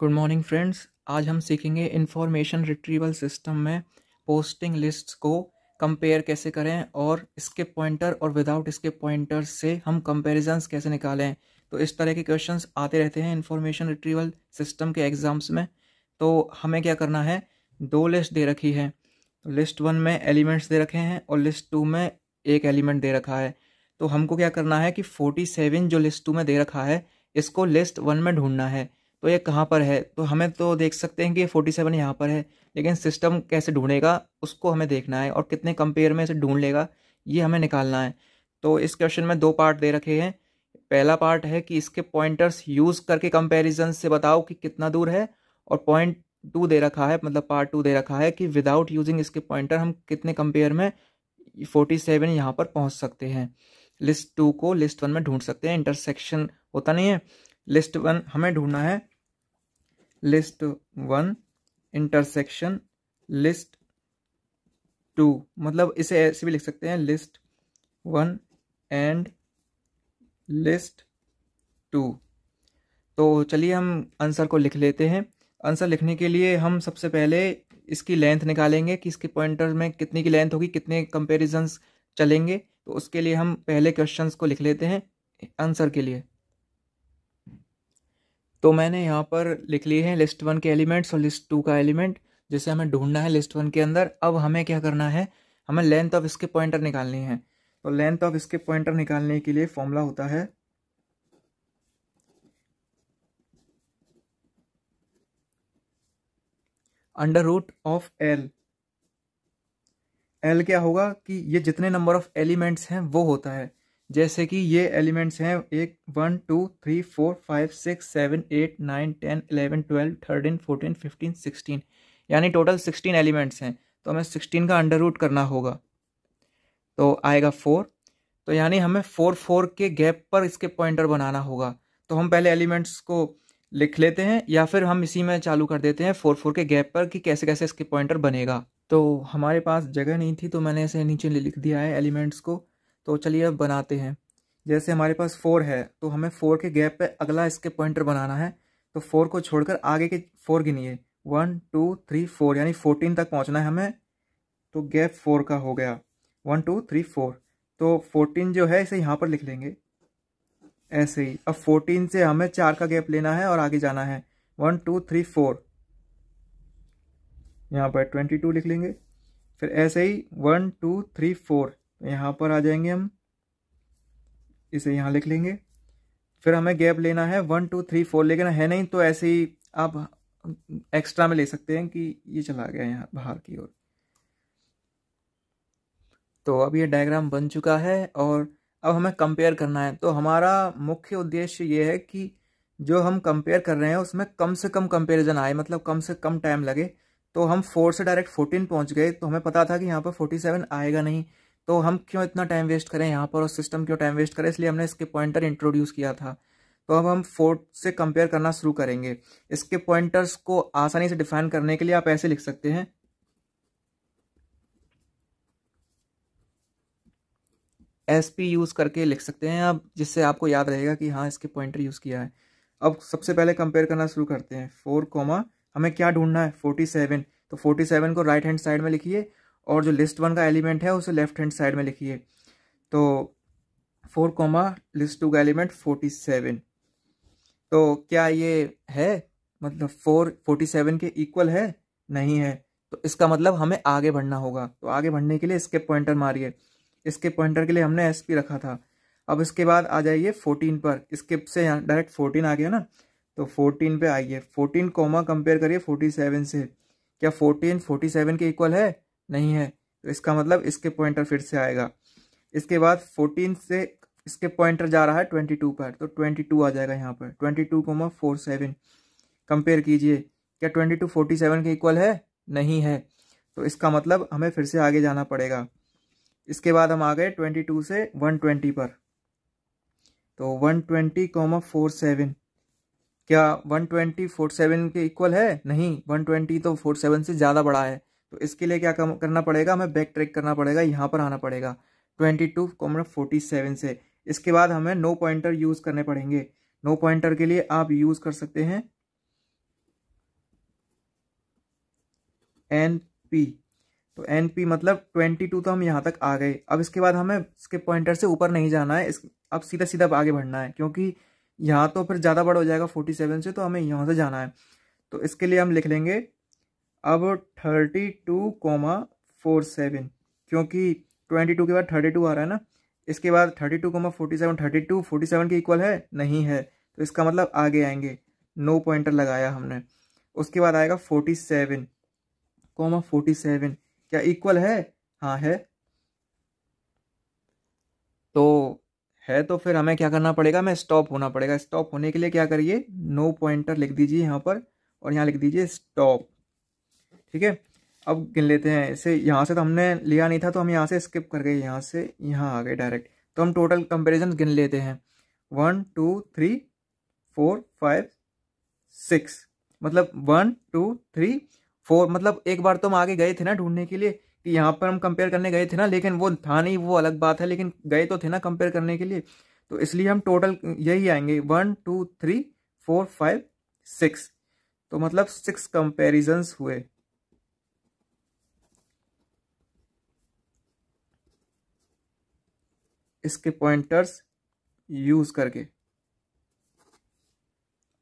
Good morning friends. आज हम सीखेंगे इंफॉर्मेशन रिट्रीवल सिस्टम में पोस्टिंग लिस्ट्स को कंपेयर कैसे करें और इसके पॉइंटर और विदाउट इसके पॉइंटर से हम कंपैरिजंस कैसे निकालें। तो इस तरह के क्वेश्चंस आते रहते हैं इंफॉर्मेशन रिट्रीवल सिस्टम के एग्जाम्स में। तो हमें क्या करना है, दो लिस्ट दे रखी है। तो लिस्ट 1 में एलिमेंट्स दे रखे हैं और लिस्ट 2 में एक एलिमेंट दे रखा है। तो हमको क्या करना है कि 47 जो लिस्ट 2 में दे रखा है इसको लिस्ट 1 में ढूंढना है। तो ये कहाँ पर है, तो हमें तो देख सकते हैं कि ये 47 यहाँ पर है, लेकिन सिस्टम कैसे ढूंढेगा उसको हमें देखना है और कितने कंपेयर में इसे ढूंढ लेगा ये हमें निकालना है। तो इस क्वेश्चन में दो पार्ट दे रखे हैं। पहला पार्ट है कि इसके पॉइंटर्स यूज़ करके कंपैरिजन से बताओ कि कितना दूर है, और पॉइंट 2 दे रखा है, मतलब पार्ट 2 दे रखा है कि विदाउट यूजिंग इसके पॉइंटर हम कितने कंपेयर में 47 यहाँ पर पहुँच सकते हैं। लिस्ट 2 को लिस्ट 1 में ढूंढ सकते हैं, इंटरसेक्शन होता नहीं है। लिस्ट 1 हमें ढूंढना है, लिस्ट 1 इंटरसेक्शन लिस्ट 2, मतलब इसे ऐसे भी लिख सकते हैं लिस्ट 1 एंड लिस्ट 2। तो चलिए हम आंसर को लिख लेते हैं। आंसर लिखने के लिए हम सबसे पहले इसकी लेंथ निकालेंगे कि इसके पॉइंटर में कितनी की लेंथ होगी, कितने कंपैरिजंस चलेंगे। तो उसके लिए हम पहले क्वेश्चंस को लिख लेते हैं आंसर के लिए। तो मैंने यहाँ पर लिख लिए हैं लिस्ट 1 के एलिमेंट्स और लिस्ट 2 का एलिमेंट जिसे हमें ढूंढना है लिस्ट 1 के अंदर। अब हमें क्या करना है, हमें लेंथ ऑफ इसके पॉइंटर निकालनी है। तो लेंथ ऑफ इसके पॉइंटर निकालने के लिए फॉर्मूला होता है under root of L. L क्या होगा कि ये जितने नंबर ऑफ एलिमेंट्स हैं वो होता है। जैसे कि ये एलिमेंट्स हैं 1 2 3 4 5 6 7 8 9 10 11 12 13 14 15 16, यानी टोटल 16 एलिमेंट्स हैं। तो हमें 16 का अंडर रूट करना होगा, तो आएगा 4। तो यानी हमें 4 4 के गैप पर इसके पॉइंटर बनाना होगा। तो हम पहले एलिमेंट्स को लिख लेते हैं या फिर हम इसी में चालू कर देते हैं 4 4 के गैप पर कि कैसे कैसे इसके पॉइंटर बनेगा। तो हमारे पास जगह नहीं थी तो मैंने इसे नीचे लिख दिया है एलिमेंट्स को। तो चलिए अब बनाते हैं। जैसे हमारे पास 4 है तो हमें 4 के गैप पे अगला इसके पॉइंटर बनाना है। तो 4 को छोड़कर आगे के 4 गिनिए, 1 2 3 4, यानी 14 तक पहुंचना है हमें। तो गैप 4 का हो गया 1 2 3 4। तो 14 जो है इसे यहाँ पर लिख लेंगे ऐसे ही। अब 14 से हमें 4 का गैप लेना है और आगे जाना है 1 2 3 4, यहाँ पर 22 लिख लेंगे। फिर ऐसे ही 1 2 3 4 यहाँ पर आ जाएंगे हम, इसे यहाँ लिख लेंगे। फिर हमें गैप लेना है 1 2 3 4, लेकिन है नहीं तो ऐसे ही आप एक्स्ट्रा में ले सकते हैं कि ये चला गया यहाँ बाहर की ओर। तो अब ये डायग्राम बन चुका है और अब हमें कंपेयर करना है। तो हमारा मुख्य उद्देश्य ये है कि जो हम कंपेयर कर रहे हैं उसमें कम से कम कंपेरिजन आए, मतलब कम से कम टाइम लगे। तो हम 4 से डायरेक्ट 14 पहुंच गए तो हमें पता था कि यहाँ पर 47 आएगा नहीं, तो हम क्यों इतना टाइम वेस्ट करें यहाँ पर और सिस्टम क्यों टाइम वेस्ट करें, इसलिए हमने इसके पॉइंटर इंट्रोड्यूस किया था। तो अब हम 4 से कंपेयर करना शुरू करेंगे। इसके पॉइंटर्स को आसानी से डिफाइन करने के लिए आप ऐसे लिख सकते हैं, SP यूज़ करके लिख सकते हैं आप, जिससे आपको याद रहेगा कि हाँ इसके पॉइंटर यूज़ किया है। अब सबसे पहले कंपेयर करना शुरू करते हैं। 4 कॉमा हमें क्या ढूंढना है, 47। तो 47 को राइट हैंड साइड में लिखिए और जो लिस्ट 1 का एलिमेंट है उसे लेफ्ट हैंड साइड में लिखिए। तो 4 कॉमा लिस्ट 2 का एलिमेंट 47। तो क्या ये है, मतलब 4 47 के इक्वल है? नहीं है। तो इसका मतलब हमें आगे बढ़ना होगा। तो आगे बढ़ने के लिए इसके पॉइंटर मारिए। इसके पॉइंटर के लिए हमने SP रखा था। अब इसके बाद आ जाइए 14 पर, इसके से यहाँ डायरेक्ट 14 आ गया ना, तो 14 पे आइए। 14 कॉमा कंपेयर करिए 47 से। क्या 14 47 के इक्वल है? नहीं है। तो इसका मतलब इसके पॉइंटर फिर से आएगा। इसके बाद 14 से इसके पॉइंटर जा रहा है 22 पर, तो 22 आ जाएगा यहाँ पर। 22 कॉमा 47 कंपेयर कीजिए। क्या 22 47 के इक्वल है? नहीं है। तो इसका मतलब हमें फिर से आगे जाना पड़ेगा। इसके बाद हम आ गए 22 से 120 पर, तो 120 कॉमा 47, क्या 120 47 के इक्वल है? नहीं, 120 तो 47 से ज़्यादा बड़ा है। तो इसके लिए क्या करना पड़ेगा, हमें बैक ट्रैक करना पड़ेगा, यहाँ पर आना पड़ेगा 22 कॉमा 47 से। इसके बाद हमें नो पॉइंटर यूज़ करने पड़ेंगे। नो पॉइंटर के लिए आप यूज़ कर सकते हैं एन पी। तो एन पी मतलब 22 तो हम यहाँ तक आ गए। अब इसके बाद हमें इसके पॉइंटर से ऊपर नहीं जाना है, अब सीधा सीधा आगे बढ़ना है, क्योंकि यहाँ तो फिर ज़्यादा बड़ा हो जाएगा 47 से, तो हमें यहाँ से जाना है। तो इसके लिए हम लिख लेंगे अब 32,47, क्योंकि 22 के बाद 32 आ रहा है ना। इसके बाद 32,47, 47 के इक्वल है नहीं है, तो इसका मतलब आगे आएंगे, नो पॉइंटर लगाया हमने। उसके बाद आएगा 47,47 क्या इक्वल है? हाँ है। तो फिर हमें क्या करना पड़ेगा, हमें स्टॉप होना पड़ेगा। स्टॉप होने के लिए क्या करिए, नो पॉइंटर लिख दीजिए यहाँ पर और यहाँ लिख दीजिए स्टॉप। ठीक है, अब गिन लेते हैं इसे। यहाँ से तो हमने लिया नहीं था, तो हम यहाँ से स्किप कर गए, यहाँ से यहाँ आ गए डायरेक्ट। तो हम टोटल कंपैरिजन गिन लेते हैं, 1 2 3 4 5 6, मतलब 1 2 3 4, मतलब एक बार तो हम आगे गए थे ना ढूंढने के लिए कि यहाँ पर हम कंपेयर करने गए थे ना, लेकिन वो था नहीं, वो अलग बात है, लेकिन गए तो थे ना कंपेयर करने के लिए। तो इसलिए हम टोटल यही आएंगे 1 2 3 4 5 6, तो मतलब 6 कंपेरिजन्स हुए। इसके पॉइंटर्स यूज करके।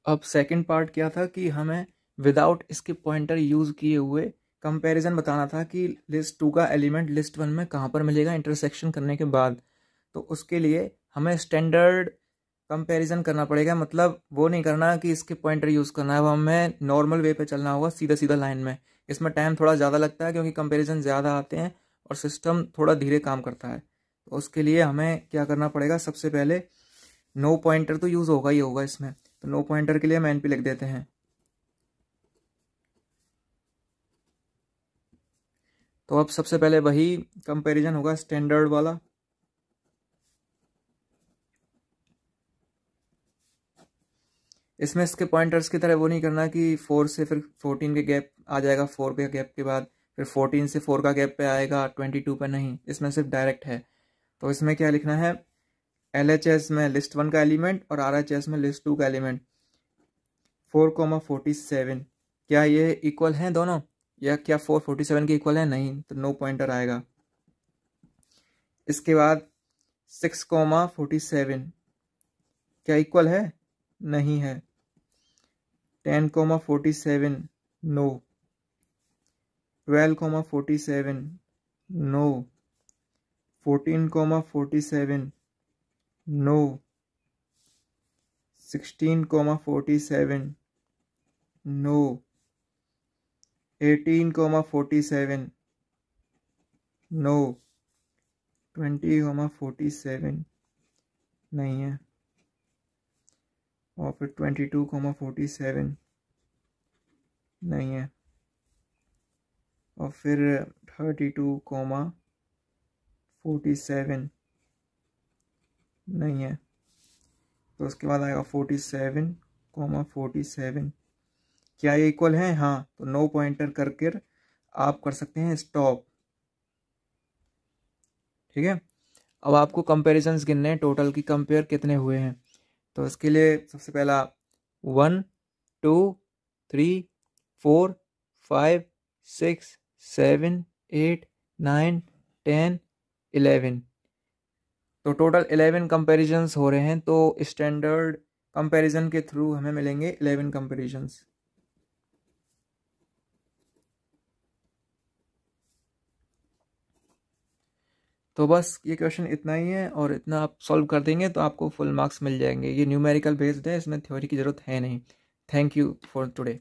अब सेकंड पार्ट क्या था कि हमें विदाउट इसके पॉइंटर यूज किए हुए कंपैरिजन बताना था कि लिस्ट 2 का एलिमेंट लिस्ट 1 में कहाँ पर मिलेगा इंटरसेक्शन करने के बाद। तो उसके लिए हमें स्टैंडर्ड कंपैरिजन करना पड़ेगा, मतलब वो नहीं करना कि इसके पॉइंटर यूज़ करना है, वो हमें नॉर्मल वे पे चलना होगा, सीधा सीधा लाइन में। इसमें टाइम थोड़ा ज़्यादा लगता है क्योंकि कंपैरिजन ज़्यादा आते हैं और सिस्टम थोड़ा धीरे काम करता है। तो उसके लिए हमें क्या करना पड़ेगा, सबसे पहले नो पॉइंटर तो यूज़ होगा ही होगा इसमें, तो नो पॉइंटर के लिए हम एनपी लिख देते हैं। तो अब सबसे पहले वही कंपैरिजन होगा स्टैंडर्ड वाला। इसमें इसके पॉइंटर्स की तरह वो नहीं करना कि 4 से फिर 14 के गैप आ जाएगा, 4 के गैप के बाद फिर 14 से 4 का गैप पे आएगा 22 पे, नहीं, इसमें सिर्फ डायरेक्ट है। तो इसमें क्या लिखना है, LHS में लिस्ट 1 का एलिमेंट और RHS में लिस्ट 2 का एलिमेंट 4,47, क्या ये इक्वल हैं दोनों, या क्या 447 के इक्वल है? नहीं, तो नो पॉइंटर आएगा। इसके बाद 6,47 क्या इक्वल है? नहीं है। 10,47 no. 12,47 no. 14,47 no. 16,47 no. 18,47 no. 20,47 नहीं है, और फिर 22,47 नहीं है, और फिर 32,47 नहीं है। तो उसके बाद आएगा 47,47, क्या ये इक्वल है? हाँ, तो नो पॉइंटर करके आप कर सकते हैं स्टॉप। ठीक है, अब आपको कंपेरिजन्स गिनने हैं टोटल की, कंपेयर कितने हुए हैं। तो इसके लिए सबसे पहला 1 2 3 4 5 6 7 8 9 10 11, तो टोटल 11 कंपेरिजन्स हो रहे हैं। तो स्टैंडर्ड कंपैरिजन के थ्रू हमें मिलेंगे 11 कंपेरिजन्स। तो बस ये क्वेश्चन इतना ही है, और इतना आप सॉल्व कर देंगे तो आपको फुल मार्क्स मिल जाएंगे। ये न्यूमेरिकल बेस्ड है, इसमें थ्योरी की ज़रूरत है नहीं। Thank you for today.